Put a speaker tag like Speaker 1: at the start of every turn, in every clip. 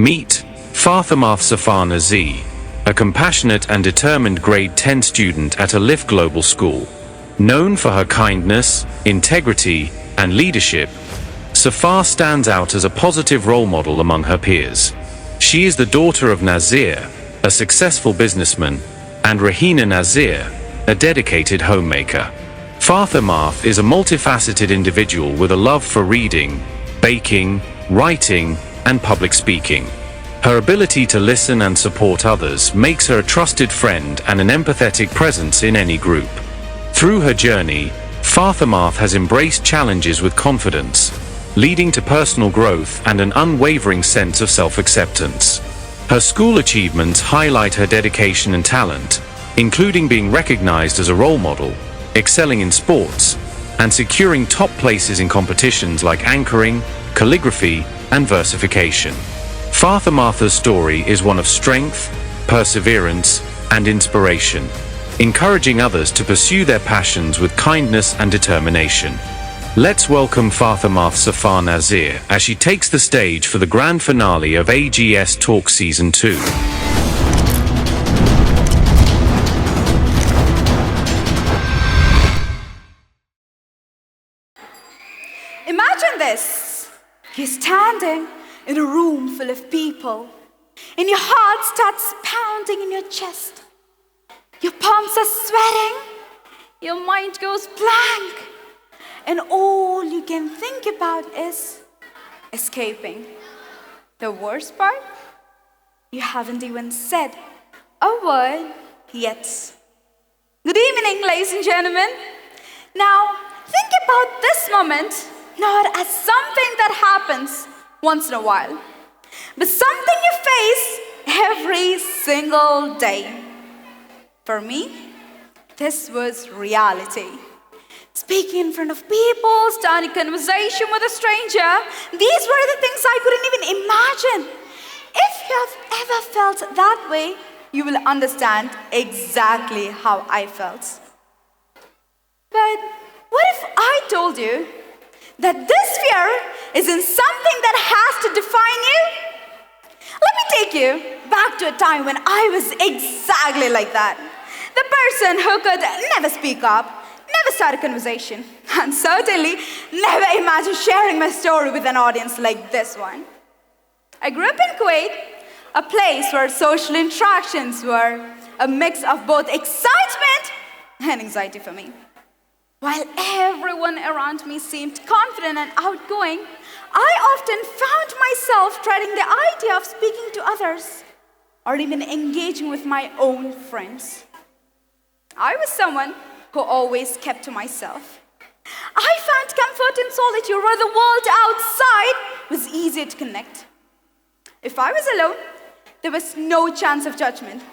Speaker 1: Meet FATHIMATH SAFA NAZIR, a compassionate and determined grade 10 student at Alif Global School. Known for her kindness, integrity, and leadership, Safa stands out as a positive role model among her peers. She is the daughter of Nazir, a successful businessman, and Rahina Nazir, a dedicated homemaker. FATHIMATH is a multifaceted individual with a love for reading, baking, writing, and public speaking. Her ability to listen and support others makes her a trusted friend and an empathetic presence in any group. Through her journey, FATHIMATH has embraced challenges with confidence, leading to personal growth and an unwavering sense of self-acceptance. Her school achievements highlight her dedication and talent, including being recognized as a role model, excelling in sports, and securing top places in competitions like anchoring, calligraphy, and versification. FATHIMATH's story is one of strength, perseverance, and inspiration, encouraging others to pursue their passions with kindness and determination. Let's welcome FATHIMATH SAFA NAZIR as she takes the stage for the grand finale of AGS Talk Season 2.
Speaker 2: Imagine this. You're standing in a room full of people, and your heart starts pounding in your chest. Your palms are sweating, your mind goes blank, and all you can think about is escaping. The worst part? You haven't even said a word yet. Good evening, ladies and gentlemen. Now, think about this moment not as something that happens once in a while, but something you face every single day. For me, this was reality. Speaking in front of people, starting a conversation with a stranger, these were the things I couldn't even imagine. If you have ever felt that way, you will understand exactly how I felt. But what if I told you that this fear isn't something that has to define you? Let me take you back to a time when I was exactly like that. The person who could never speak up, never start a conversation, and certainly never imagine sharing my story with an audience like this one. I grew up in Kuwait, a place where social interactions were a mix of both excitement and anxiety for me. While everyone around me seemed confident and outgoing, I often found myself dreading the idea of speaking to others or even engaging with my own friends. I was someone who always kept to myself. I found comfort in solitude where the world outside was easier to connect. If I was alone, there was no chance of judgment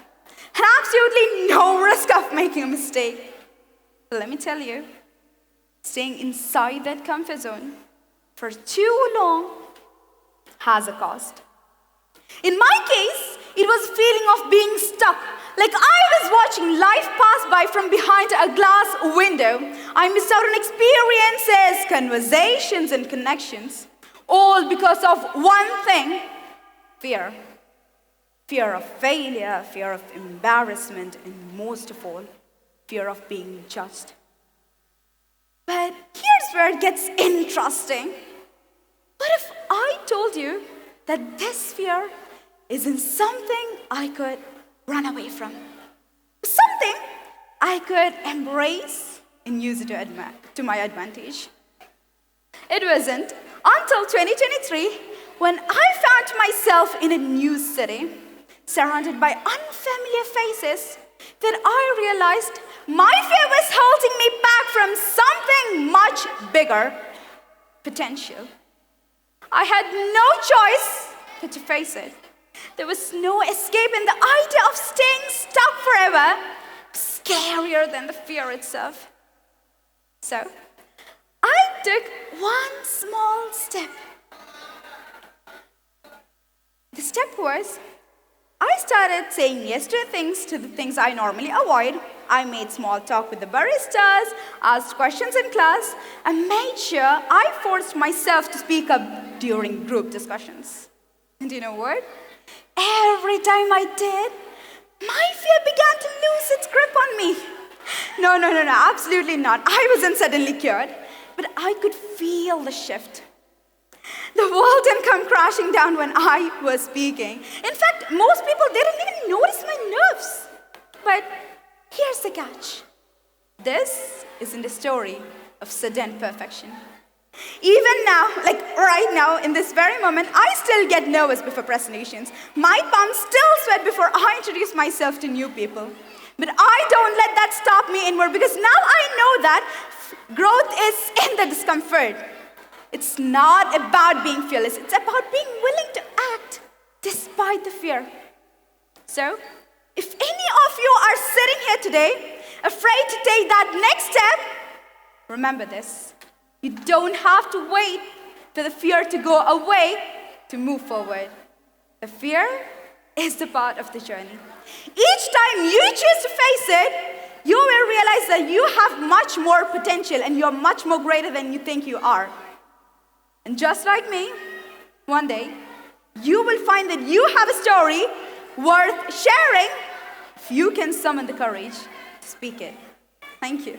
Speaker 2: and absolutely no risk of making a mistake. But let me tell you, staying inside that comfort zone for too long has a cost. In my case, it was a feeling of being stuck, like I was watching life pass by from behind a glass window. I missed out on experiences, conversations, and connections, all because of one thing: fear. Fear of failure, fear of embarrassment, and most of all, fear of being judged. But here's where it gets interesting. What if I told you that this fear isn't something I could run away from? Something I could embrace and use it to my advantage. It wasn't until 2023 when I found myself in a new city, surrounded by unfamiliar faces, that I realized my fear was holding me back from something much bigger: potential. I had no choice but to face it. There was no escape, and the idea of staying stuck forever was scarier than the fear itself. So, I took one small step. The step was, I started saying yes to the things I normally avoid. I made small talk with the baristas, asked questions in class, and made sure I forced myself to speak up during group discussions. And you know what? Every time I did, my fear began to lose its grip on me. No, absolutely not. I wasn't suddenly cured, but I could feel the shift. The world didn't come crashing down when I was speaking. In fact, most people didn't even notice my nerves. But here's the catch. This isn't a story of sudden perfection. Even now, like right now, in this very moment, I still get nervous before presentations. My palms still sweat before I introduce myself to new people. But I don't let that stop me anymore, because now I know that growth is in the discomfort. It's not about being fearless. It's about being willing to act despite the fear. So, if any of you are sitting here today, afraid to take that next step, remember this. You don't have to wait for the fear to go away to move forward. The fear is the part of the journey. Each time you choose to face it, you will realize that you have much more potential and you're much more greater than you think you are. And just like me, one day, you will find that you have a story worth sharing if you can summon the courage to speak it. Thank you.